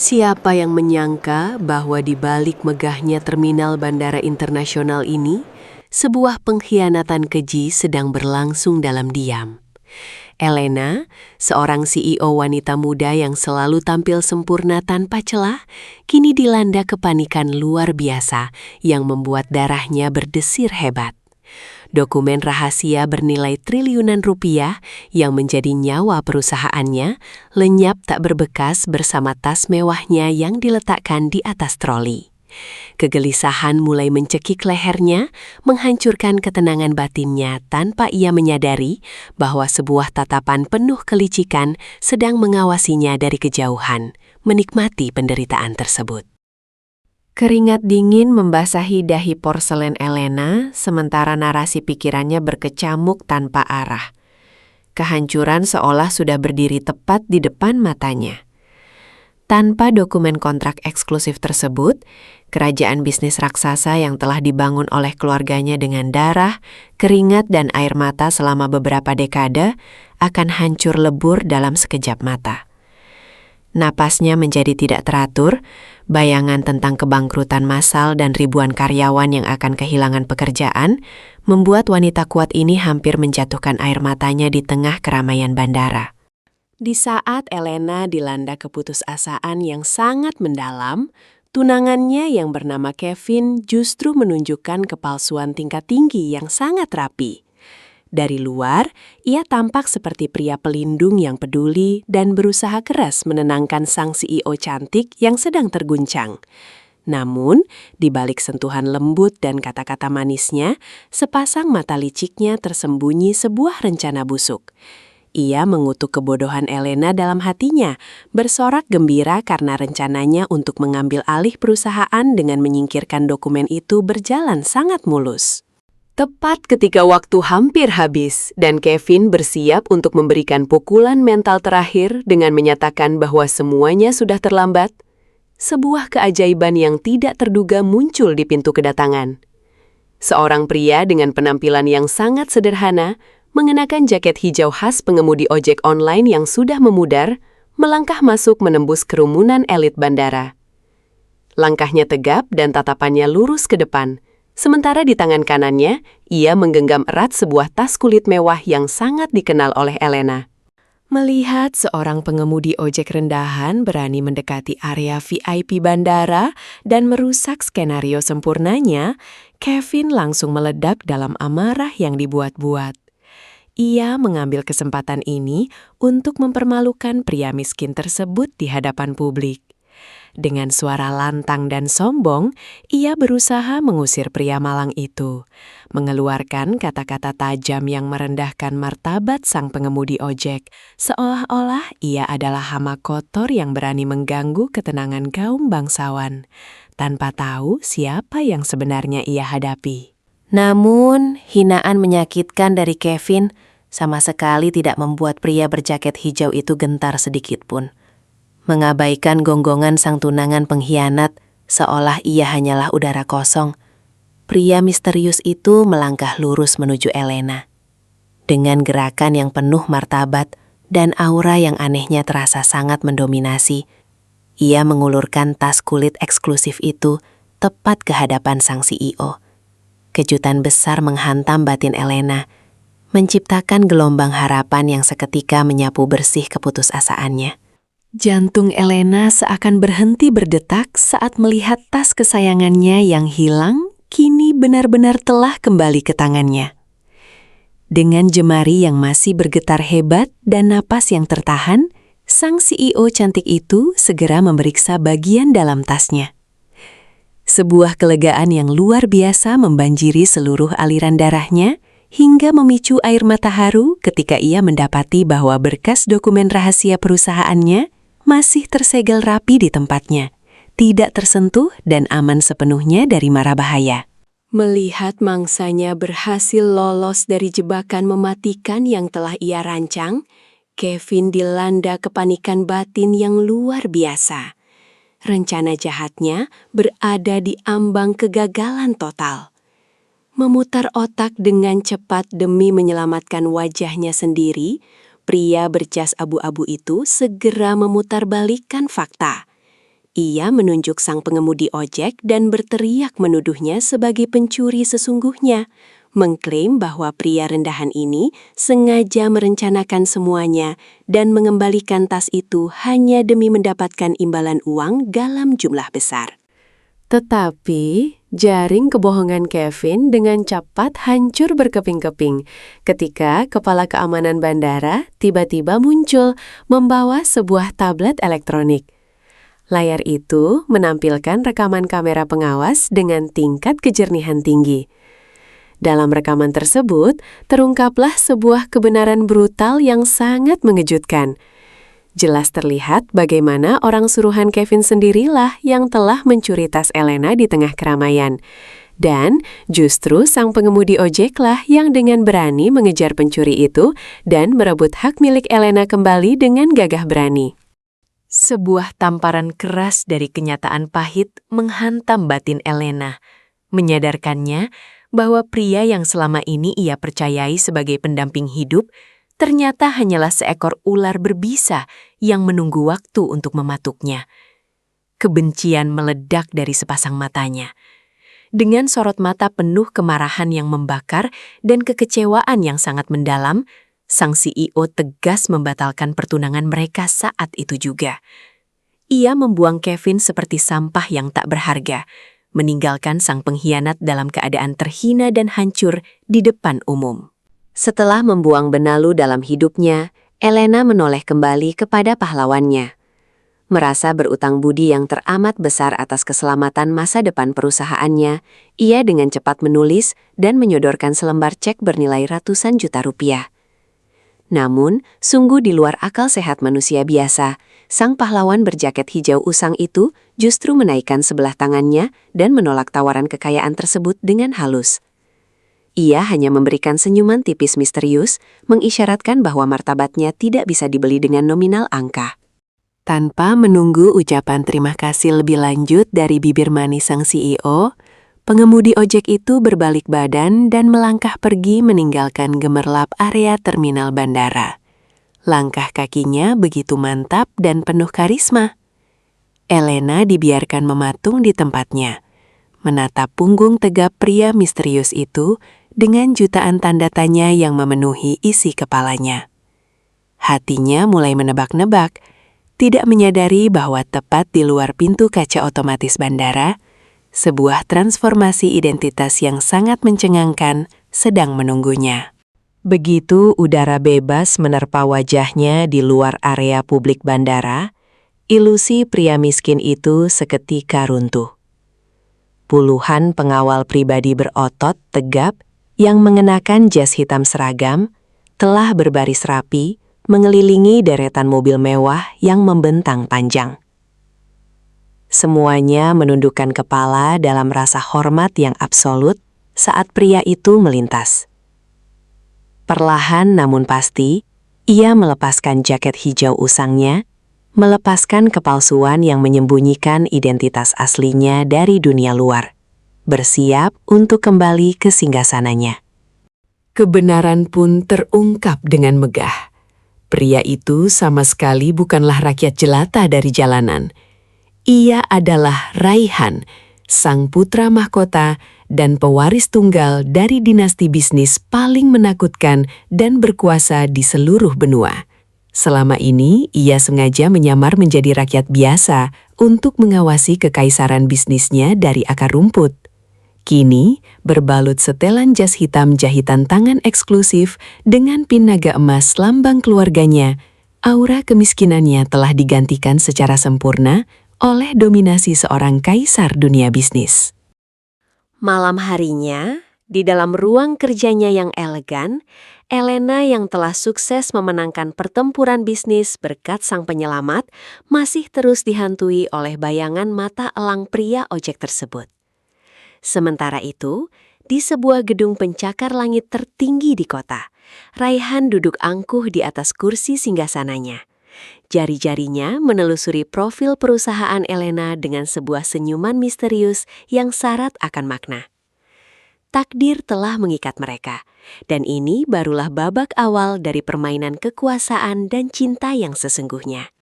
Siapa yang menyangka bahwa di balik megahnya terminal bandara internasional ini, sebuah pengkhianatan keji sedang berlangsung dalam diam. Elena, seorang CEO wanita muda yang selalu tampil sempurna tanpa celah, kini dilanda kepanikan luar biasa yang membuat darahnya berdesir hebat. Dokumen rahasia bernilai triliunan rupiah yang menjadi nyawa perusahaannya lenyap tak berbekas bersama tas mewahnya yang diletakkan di atas troli. Kegelisahan mulai mencekik lehernya, menghancurkan ketenangan batinnya tanpa ia menyadari bahwa sebuah tatapan penuh kelicikan sedang mengawasinya dari kejauhan, menikmati penderitaan tersebut. Keringat dingin membasahi dahi porselen Elena, sementara narasi pikirannya berkecamuk tanpa arah. Kehancuran seolah sudah berdiri tepat di depan matanya. Tanpa dokumen kontrak eksklusif tersebut, kerajaan bisnis raksasa yang telah dibangun oleh keluarganya dengan darah, keringat, dan air mata selama beberapa dekade akan hancur lebur dalam sekejap mata. Napasnya menjadi tidak teratur, bayangan tentang kebangkrutan massal dan ribuan karyawan yang akan kehilangan pekerjaan membuat wanita kuat ini hampir menjatuhkan air matanya di tengah keramaian bandara. Di saat Elena dilanda keputusasaan yang sangat mendalam, tunangannya yang bernama Kevin justru menunjukkan kepalsuan tingkat tinggi yang sangat rapi. Dari luar, ia tampak seperti pria pelindung yang peduli dan berusaha keras menenangkan sang CEO cantik yang sedang terguncang. Namun, di balik sentuhan lembut dan kata-kata manisnya, sepasang mata liciknya tersembunyi sebuah rencana busuk. Ia mengutuk kebodohan Elena dalam hatinya, bersorak gembira karena rencananya untuk mengambil alih perusahaan dengan menyingkirkan dokumen itu berjalan sangat mulus. Tepat ketika waktu hampir habis dan Kevin bersiap untuk memberikan pukulan mental terakhir dengan menyatakan bahwa semuanya sudah terlambat, sebuah keajaiban yang tidak terduga muncul di pintu kedatangan. Seorang pria dengan penampilan yang sangat sederhana, mengenakan jaket hijau khas pengemudi ojek online yang sudah memudar, melangkah masuk menembus kerumunan elit bandara. Langkahnya tegap dan tatapannya lurus ke depan. Sementara di tangan kanannya, ia menggenggam erat sebuah tas kulit mewah yang sangat dikenal oleh Elena. Melihat seorang pengemudi ojek rendahan berani mendekati area VIP bandara dan merusak skenario sempurnanya, Kevin langsung meledak dalam amarah yang dibuat-buat. Ia mengambil kesempatan ini untuk mempermalukan pria miskin tersebut di hadapan publik. Dengan suara lantang dan sombong, ia berusaha mengusir pria malang itu, mengeluarkan kata-kata tajam yang merendahkan martabat sang pengemudi ojek, seolah-olah ia adalah hama kotor yang berani mengganggu ketenangan kaum bangsawan, tanpa tahu siapa yang sebenarnya ia hadapi. Namun, hinaan menyakitkan dari Kevin sama sekali tidak membuat pria berjaket hijau itu gentar sedikitpun. Mengabaikan gonggongan sang tunangan pengkhianat, seolah ia hanyalah udara kosong. Pria misterius itu melangkah lurus menuju Elena. Dengan gerakan yang penuh martabat dan aura yang anehnya terasa sangat mendominasi, ia mengulurkan tas kulit eksklusif itu tepat ke hadapan sang CEO. Kejutan besar menghantam batin Elena, menciptakan gelombang harapan yang seketika menyapu bersih keputusasaannya. Jantung Elena seakan berhenti berdetak saat melihat tas kesayangannya yang hilang kini benar-benar telah kembali ke tangannya. Dengan jemari yang masih bergetar hebat dan napas yang tertahan, sang CEO cantik itu segera memeriksa bagian dalam tasnya. Sebuah kelegaan yang luar biasa membanjiri seluruh aliran darahnya hingga memicu air mata haru ketika ia mendapati bahwa berkas dokumen rahasia perusahaannya masih tersegel rapi di tempatnya, tidak tersentuh dan aman sepenuhnya dari mara bahaya. Melihat mangsanya berhasil lolos dari jebakan mematikan yang telah ia rancang, Kevin dilanda kepanikan batin yang luar biasa. Rencana jahatnya berada di ambang kegagalan total. Memutar otak dengan cepat demi menyelamatkan wajahnya sendiri, pria berjas abu-abu itu segera memutarbalikkan fakta. Ia menunjuk sang pengemudi ojek dan berteriak menuduhnya sebagai pencuri sesungguhnya, mengklaim bahwa pria rendahan ini sengaja merencanakan semuanya dan mengembalikan tas itu hanya demi mendapatkan imbalan uang dalam jumlah besar. Tetapi, jaring kebohongan Kevin dengan cepat hancur berkeping-keping ketika kepala keamanan bandara tiba-tiba muncul membawa sebuah tablet elektronik. Layar itu menampilkan rekaman kamera pengawas dengan tingkat kejernihan tinggi. Dalam rekaman tersebut, terungkaplah sebuah kebenaran brutal yang sangat mengejutkan. Jelas terlihat bagaimana orang suruhan Kevin sendirilah yang telah mencuri tas Elena di tengah keramaian. Dan justru sang pengemudi ojeklah yang dengan berani mengejar pencuri itu dan merebut hak milik Elena kembali dengan gagah berani. Sebuah tamparan keras dari kenyataan pahit menghantam batin Elena, menyadarkannya bahwa pria yang selama ini ia percayai sebagai pendamping hidup ternyata hanyalah seekor ular berbisa yang menunggu waktu untuk mematuknya. Kebencian meledak dari sepasang matanya. Dengan sorot mata penuh kemarahan yang membakar dan kekecewaan yang sangat mendalam, sang CEO tegas membatalkan pertunangan mereka saat itu juga. Ia membuang Kevin seperti sampah yang tak berharga, meninggalkan sang pengkhianat dalam keadaan terhina dan hancur di depan umum. Setelah membuang benalu dalam hidupnya, Elena menoleh kembali kepada pahlawannya. Merasa berutang budi yang teramat besar atas keselamatan masa depan perusahaannya, ia dengan cepat menulis dan menyodorkan selembar cek bernilai ratusan juta rupiah. Namun, sungguh di luar akal sehat manusia biasa, sang pahlawan berjaket hijau usang itu justru menaikkan sebelah tangannya dan menolak tawaran kekayaan tersebut dengan halus. Ia hanya memberikan senyuman tipis misterius, mengisyaratkan bahwa martabatnya tidak bisa dibeli dengan nominal angka. Tanpa menunggu ucapan terima kasih lebih lanjut dari bibir manis sang CEO, pengemudi ojek itu berbalik badan dan melangkah pergi meninggalkan gemerlap area terminal bandara. Langkah kakinya begitu mantap dan penuh karisma. Elena dibiarkan mematung di tempatnya, menatap punggung tegap pria misterius itu dengan jutaan tanda tanya yang memenuhi isi kepalanya. Hatinya mulai menebak-nebak, tidak menyadari bahwa tepat di luar pintu kaca otomatis bandara, sebuah transformasi identitas yang sangat mencengangkan sedang menunggunya. Begitu udara bebas menerpa wajahnya di luar area publik bandara, ilusi pria miskin itu seketika runtuh. Puluhan pengawal pribadi berotot tegap yang mengenakan jas hitam seragam telah berbaris rapi mengelilingi deretan mobil mewah yang membentang panjang. Semuanya menundukkan kepala dalam rasa hormat yang absolut saat pria itu melintas. Perlahan namun pasti, ia melepaskan jaket hijau usangnya, melepaskan kepalsuan yang menyembunyikan identitas aslinya dari dunia luar, bersiap untuk kembali ke singgasananya. Kebenaran pun terungkap dengan megah. Pria itu sama sekali bukanlah rakyat jelata dari jalanan. Ia adalah Raihan, sang putra mahkota dan pewaris tunggal dari dinasti bisnis paling menakutkan dan berkuasa di seluruh benua. Selama ini, ia sengaja menyamar menjadi rakyat biasa untuk mengawasi kekaisaran bisnisnya dari akar rumput. Kini, berbalut setelan jas hitam jahitan tangan eksklusif dengan pin naga emas lambang keluarganya, aura kemiskinannya telah digantikan secara sempurna oleh dominasi seorang kaisar dunia bisnis. Malam harinya, di dalam ruang kerjanya yang elegan, Elena yang telah sukses memenangkan pertempuran bisnis berkat sang penyelamat masih terus dihantui oleh bayangan mata elang pria ojek tersebut. Sementara itu, di sebuah gedung pencakar langit tertinggi di kota, Raihan duduk angkuh di atas kursi singgasananya. Jari-jarinya menelusuri profil perusahaan Elena dengan sebuah senyuman misterius yang syarat akan makna. Takdir telah mengikat mereka, dan ini barulah babak awal dari permainan kekuasaan dan cinta yang sesungguhnya.